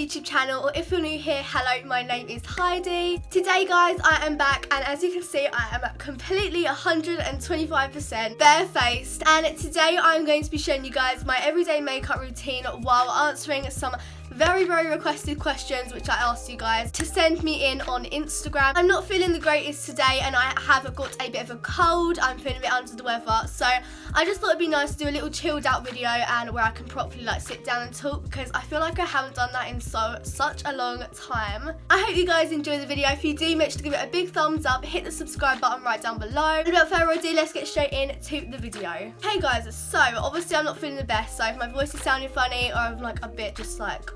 YouTube channel, or if you're new here, hello, my name is Heidi. Today guys, I am back, and as you can see, I am completely 125% barefaced, and today I'm going to be showing you guys my everyday makeup routine while answering some very requested questions which I asked you guys to send me in on Instagram. I'm not feeling the greatest today, and I have got a bit of a cold. I'm feeling a bit under the weather, so I just thought it'd be nice to do a little chilled out video and where I can properly like sit down and talk, because I feel like I haven't done that in such a long time. I hope you guys enjoy the video. If you do, make sure to give it a big thumbs up, hit the subscribe button right down below, and without further ado, let's get straight into the video. Hey guys, so obviously I'm not feeling the best, so if my voice is sounding funny or I'm like a bit just like,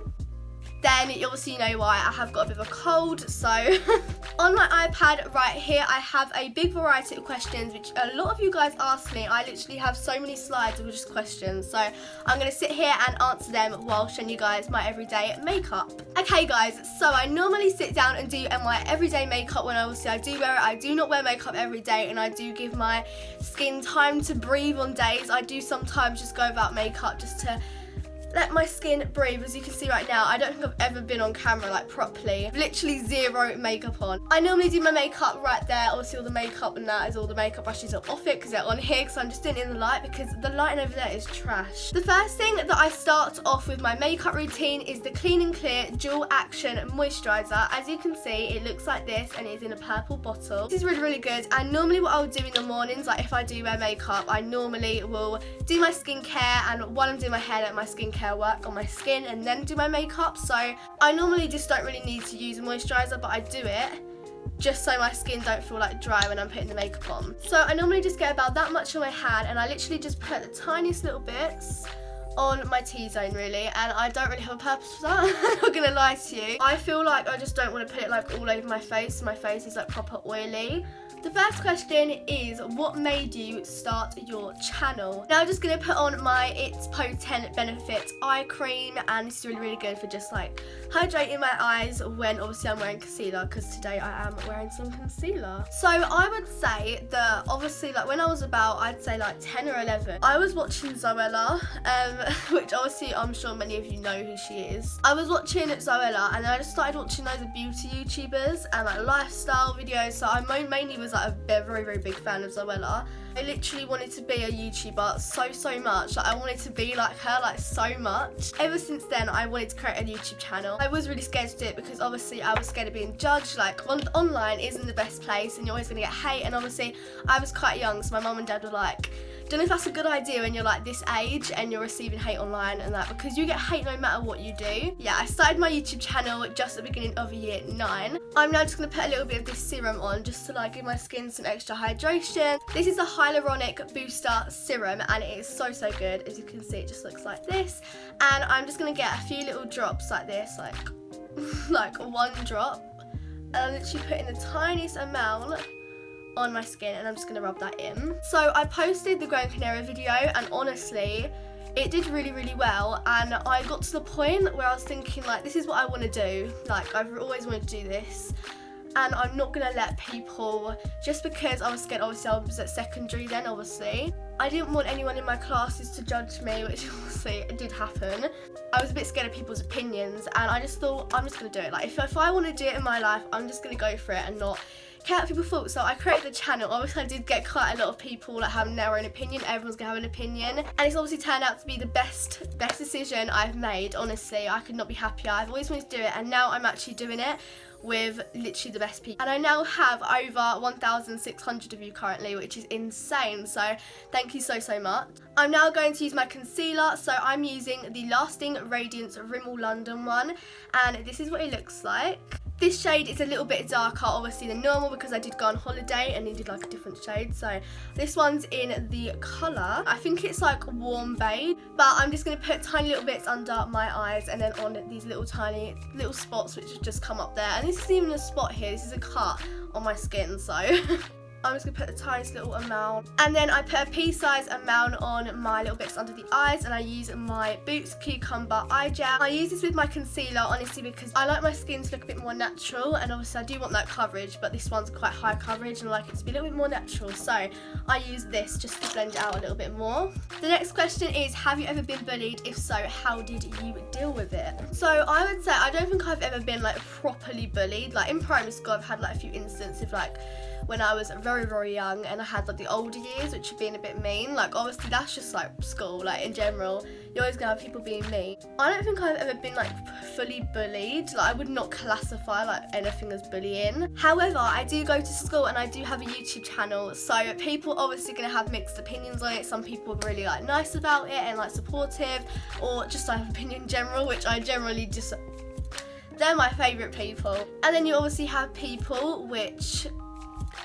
then you obviously know why. I have got a bit of a cold. So on my iPad right here, I have a big variety of questions which a lot of you guys asked me. I literally have so many slides of just questions, so I'm going to sit here and answer them while showing you guys my everyday makeup. Okay guys, so I normally sit down and do my everyday makeup when obviously I do wear it. I do not wear makeup every day, and I do give my skin time to breathe on days. I do sometimes just go without makeup just to let my skin breathe. As you can see right now, I don't think I've ever been on camera like properly. Literally zero makeup on. I normally do my makeup right there. Obviously all the makeup and that is all the makeup brushes are off it because they're on here, because I'm just doing it in the light because the lighting over there is trash. The first thing that I start off with my makeup routine is the Clean and Clear Dual Action Moisturiser. As you can see, it looks like this and it is in a purple bottle. This is really good, and normally what I'll do in the mornings, like if I do wear makeup, I normally will do my skincare, and while I'm doing my hair, let my skincare work on my skin and then do my makeup. So I normally just don't really need to use a moisturiser, but I do it just so my skin don't feel like dry when I'm putting the makeup on. So I normally just get about that much on my hand, and I literally just put the tiniest little bits on my T-zone really, and I don't really have a purpose for that. I'm not gonna lie to you. I feel like I just don't want to put it like all over my face. My face is like proper oily. The first question is, what made you start your channel? Now I'm just going to put on my It's Potent Benefit Eye Cream, and this is really good for just like hydrating my eyes when obviously I'm wearing concealer, because today I am wearing some concealer. So I would say that obviously like when I was about, I'd say like 10 or 11, I was watching Zoella, which obviously I'm sure many of you know who she is. I was watching Zoella, and then I just started watching loads of beauty YouTubers and like lifestyle videos, so I mainly was like a very big fan of Zoella. I literally wanted to be a YouTuber so much. Like I wanted to be like her like so much. Ever since then I wanted to create a YouTube channel. I was really scared to do it because obviously I was scared of being judged. Like online isn't the best place and you're always going to get hate, and obviously I was quite young, so my mum and dad were like, don't know if that's a good idea when you're like this age and you're receiving hate online and that, because you get hate no matter what you do. Yeah, I started my YouTube channel just at the beginning of year 9. I'm now just going to put a little bit of this serum on just to like give my skin some extra hydration. This is a hyaluronic booster serum, and it is so good. As you can see, it just looks like this, and I'm just going to get a few little drops like this, like like one drop, and I'm literally putting the tiniest amount on my skin, and I'm just going to rub that in. So I posted the Gran Canaria video, and honestly it did really well, and I got to the point where I was thinking like, this is what I want to do. Like I've always wanted to do this, and I'm not going to let people, just because I was scared. Obviously I was at secondary then, obviously I didn't want anyone in my classes to judge me, which obviously it did happen. I was a bit scared of people's opinions, and I just thought I'm just going to do it. Like if I want to do it in my life, I'm just going to go for it and not care what people thought. So I created the channel. Obviously I did get quite a lot of people that have their own opinion. Everyone's gonna have an opinion, and it's obviously turned out to be the best decision I've made. Honestly, I could not be happier. I've always wanted to do it, and now I'm actually doing it with literally the best people, and I now have over 1,600 of you currently, which is insane, so thank you so much. I'm now going to use my concealer, so I'm using the Lasting Radiance Rimmel London one, and this is what it looks like. This shade is a little bit darker obviously than normal because I did go on holiday and needed like a different shade. So this one's in the colour, I think it's like warm beige, but I'm just going to put tiny little bits under my eyes and then on these little tiny little spots which have just come up there. And this isn't even a spot here, this is a cut on my skin, so I'm just going to put the tiniest little amount. And then I put a pea-size amount on my little bits under the eyes, and I use my Boots Cucumber Eye Gel. I use this with my concealer, honestly, because I like my skin to look a bit more natural, and obviously I do want that coverage, but this one's quite high coverage and I like it to be a little bit more natural, so I use this just to blend it out a little bit more. The next question is, have you ever been bullied? If so, how did you deal with it? So I would say I don't think I've ever been like properly bullied. Like in primary school I've had like a few instances of like when I was very, very young, and I had like the older years which have been a bit mean. Like obviously that's just like school, like in general you're always gonna have people being mean. I don't think I've ever been like fully bullied. Like I would not classify like anything as bullying. However, I do go to school and I do have a YouTube channel, so people obviously gonna have mixed opinions on it. Some people are really like nice about it and like supportive, or just like opinion in general, which I generally just, they're my favourite people. And then you obviously have people which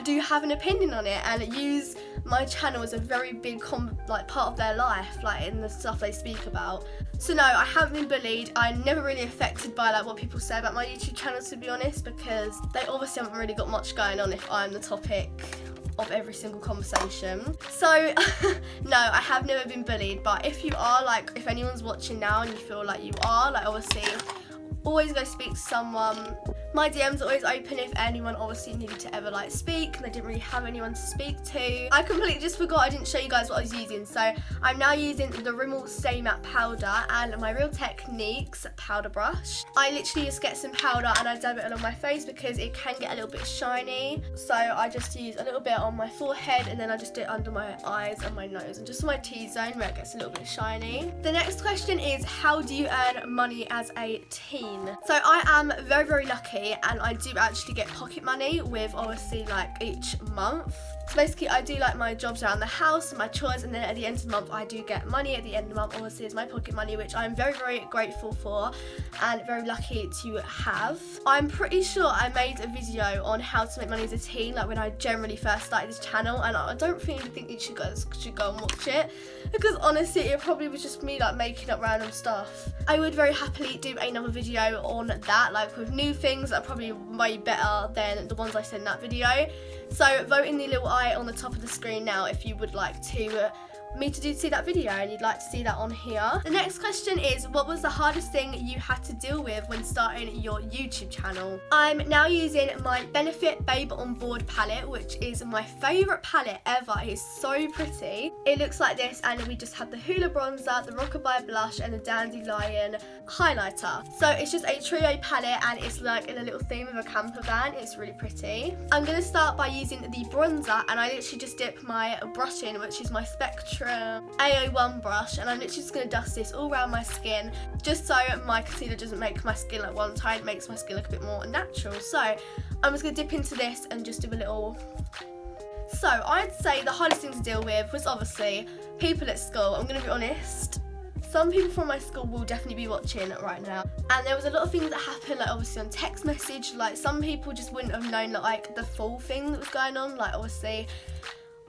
do have an opinion on it and use my channel as a very big part of their life, like in the stuff they speak about. So no, I haven't been bullied. I'm never really affected by like what people say about my YouTube channel, to be honest, because they obviously haven't really got much going on if I'm the topic of every single conversation. So no, I have never been bullied, but if you are, like if anyone's watching now and you feel like you are, like obviously always go speak to someone. My DMs are always open if anyone obviously needed to ever like speak and they didn't really have anyone to speak to. I completely just forgot I didn't show you guys what I was using, so I'm now using the Rimmel Stay Matte powder and my Real Techniques powder brush. I literally just get some powder and I dab it on my face because it can get a little bit shiny, so I just use a little bit on my forehead and then I just do it under my eyes and my nose and just on my T-zone where it gets a little bit shiny. The next question is, how do you earn money as a teen? So I am very, very lucky and I do actually get pocket money with obviously like each month. So basically I do like my jobs around the house and my chores, and then at the end of the month I do get money at the end of the month, obviously is my pocket money, which I'm very, very grateful for and very lucky to have. I'm pretty sure I made a video on how to make money as a teen, like when I generally first started this channel, and I don't really think you should go and watch it, because honestly it probably was just me like making up random stuff. I would very happily do another video on that, like with new things that are probably way better than the ones I said in that video. So vote in the little eye on the top of the screen now if you would like to me to see that video and you'd like to see that on here. The next question is, what was the hardest thing you had to deal with when starting your YouTube channel? I'm now using my Benefit Babe on Board palette, which is my favourite palette ever. It is so pretty. It looks like this, and we just have the Hoola bronzer, the Rockabye blush and the Dandelion highlighter. So it's just a trio palette and it's like in a little theme of a camper van. It's really pretty. I'm going to start by using the bronzer, and I literally just dip my brush in, which is my Spectrum AO1 brush, and I'm literally just going to dust this all around my skin just so my concealer doesn't make my skin like one tone, makes my skin look a bit more natural. So I'm just going to dip into this and just do a little. So I'd say the hardest thing to deal with was obviously people at school. I'm going to be honest, some people from my school will definitely be watching right now, and there was a lot of things that happened, like obviously on text message, like some people just wouldn't have known like the full thing that was going on. Like obviously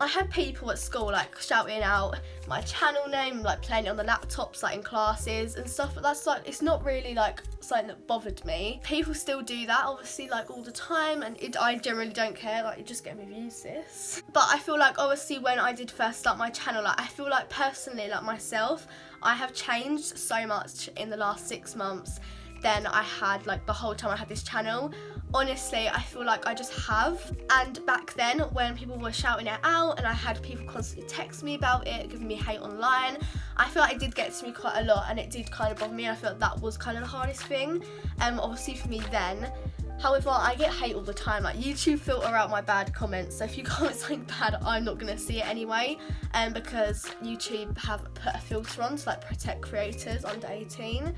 I had people at school like shouting out my channel name, like playing it on the laptops, like in classes and stuff, but that's like, it's not really like something that bothered me. People still do that obviously like all the time, and I generally don't care, like you just get me views, sis. But I feel like obviously when I did first start my channel, like I feel like personally, like myself, I have changed so much in the last 6 months than I had like the whole time I had this channel. Honestly, I feel like I just have. And back then when people were shouting it out and I had people constantly text me about it, giving me hate online, I feel like it did get to me quite a lot and it did kind of bother me. I felt that was kind of the hardest thing, obviously for me then. However, I get hate all the time. Like YouTube filter out my bad comments, so if you comment something bad, I'm not gonna see it anyway, because YouTube have put a filter on to like protect creators under 18.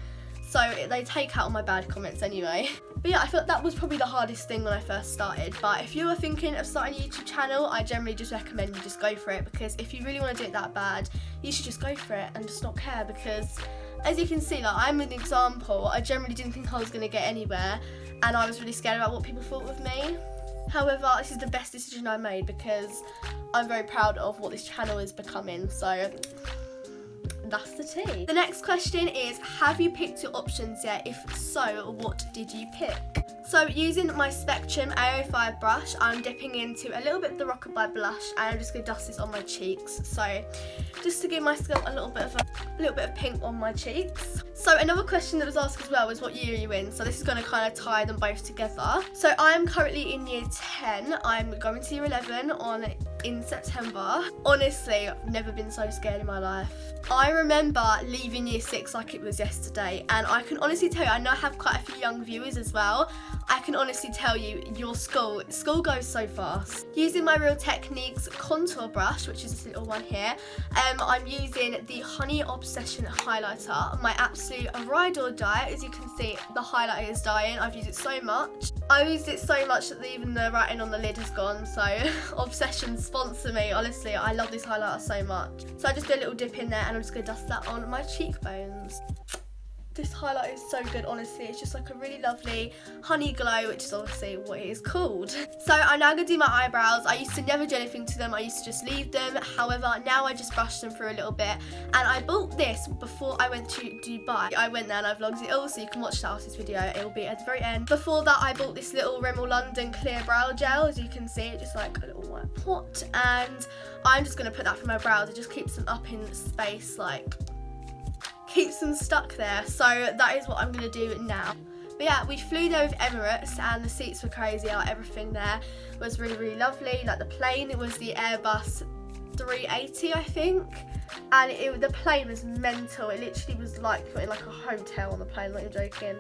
So they take out all my bad comments anyway. But yeah, I felt that was probably the hardest thing when I first started. But if you are thinking of starting a YouTube channel, I generally just recommend you just go for it, because if you really want to do it that bad, you should just go for it and just not care, because as you can see, like I'm an example, I generally didn't think I was going to get anywhere and I was really scared about what people thought of me. However, this is the best decision I made because I'm very proud of what this channel is becoming, so that's the tea. The next question is, have you picked your options yet? If so, what did you pick? So using my Spectrum AO5 brush, I'm dipping into a little bit of the Rockabye blush, and I'm just going to dust this on my cheeks. So just to give myself a little bit of pink on my cheeks. So another question that was asked as well was what year are you in? So this is going to kind of tie them both together. So I am currently in year 10. I'm going to year 11 in September. Honestly, I've never been so scared in my life. I remember leaving year 6 like it was yesterday, and I can honestly tell you, I know I have quite a few young viewers as well, I can honestly tell you, your school goes so fast. Using my Real Techniques contour brush, which is this little one here, I'm using the Honey Obsession highlighter, my absolute ride or die. As you can see, the highlighter is dying. I've used it so much. I've used it so much that even the writing on the lid has gone, so Obsession sponsor me. Honestly, I love this highlighter so much. So I just do a little dip in there, and I'm just going to dust that on my cheekbones. This highlight is so good, honestly. It's just like a really lovely honey glow, which is obviously what it is called. So I'm now going to do my eyebrows. I used to never do anything to them. I used to just leave them. However, now I just brush them through a little bit. And I bought this before I went to Dubai. I went there and I vlogged it all, so you can watch that after this video. It will be at the very end. Before that, I bought this little Rimmel London clear brow gel. As you can see, just like a little white pot. And I'm just going to put that for my brows. It just keeps them up in space, like keeps them stuck there. So that is what I'm going to do now. But yeah, we flew there with Emirates, and the seats were crazy. Everything there was really, really lovely. Like the plane, it was the Airbus 380, I think, and the plane was mental. It literally was like putting like a hotel on the plane, like you're joking.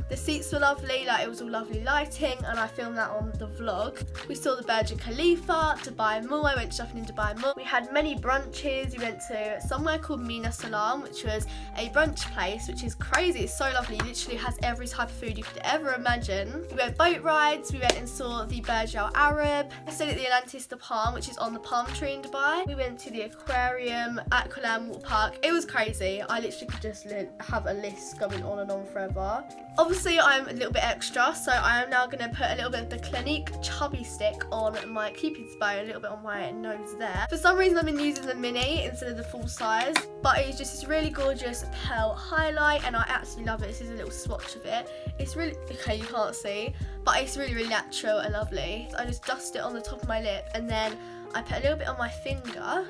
The seats were lovely, like it was all lovely lighting, and I filmed that on the vlog. We saw the Burj Khalifa, Dubai Mall. I went shopping in Dubai Mall. We had many brunches. We went to somewhere called Mina Salam, which was a brunch place, which is crazy. It's so lovely. It literally has every type of food you could ever imagine. We went boat rides. We went and saw the Burj Al Arab. I stayed at the Atlantis the Palm, which is on the palm tree in Dubai. We went to the aquarium, Aqualand Water Park. It was crazy. I literally could just have a list going on and on forever. Obviously, I'm a little bit extra, so I am now going to put a little bit of the Clinique Chubby Stick on my Cupid's bow, a little bit on my nose there. For some reason, I've been using the mini instead of the full size, but it's just this really gorgeous pearl highlight, and I absolutely love it. This is a little swatch of it. It's really, okay, you can't see, but it's really, really natural and lovely. I just dust it on the top of my lip, and then I put a little bit on my finger,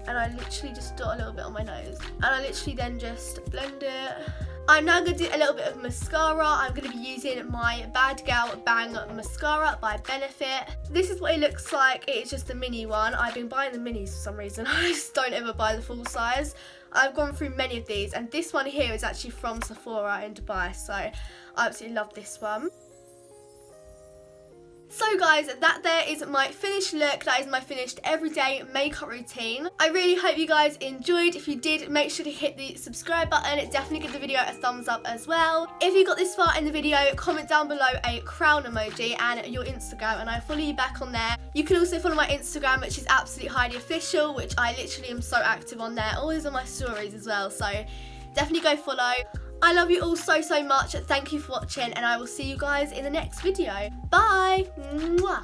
and I literally just dot a little bit on my nose, and I literally then just blend it. I'm now going to do a little bit of mascara. I'm going to be using my Bad Gal Bang mascara by Benefit. This is what it looks like. It is just the mini one. I've been buying the minis for some reason. I just don't ever buy the full size. I've gone through many of these, and this one here is actually from Sephora in Dubai, so I absolutely love this one. So guys, that there is my finished look. That is my finished everyday makeup routine. I really hope you guys enjoyed. If you did, make sure to hit the subscribe button. Definitely give the video a thumbs up as well. If you got this far in the video, comment down below a crown emoji and your Instagram, and I'll follow you back on there. You can also follow my Instagram, which is Absolute Heidi Official, which I literally am so active on there. Always on my stories as well, so definitely go follow. I love you all so, so much. Thank you for watching, and I will see you guys in the next video. Bye! Mwah.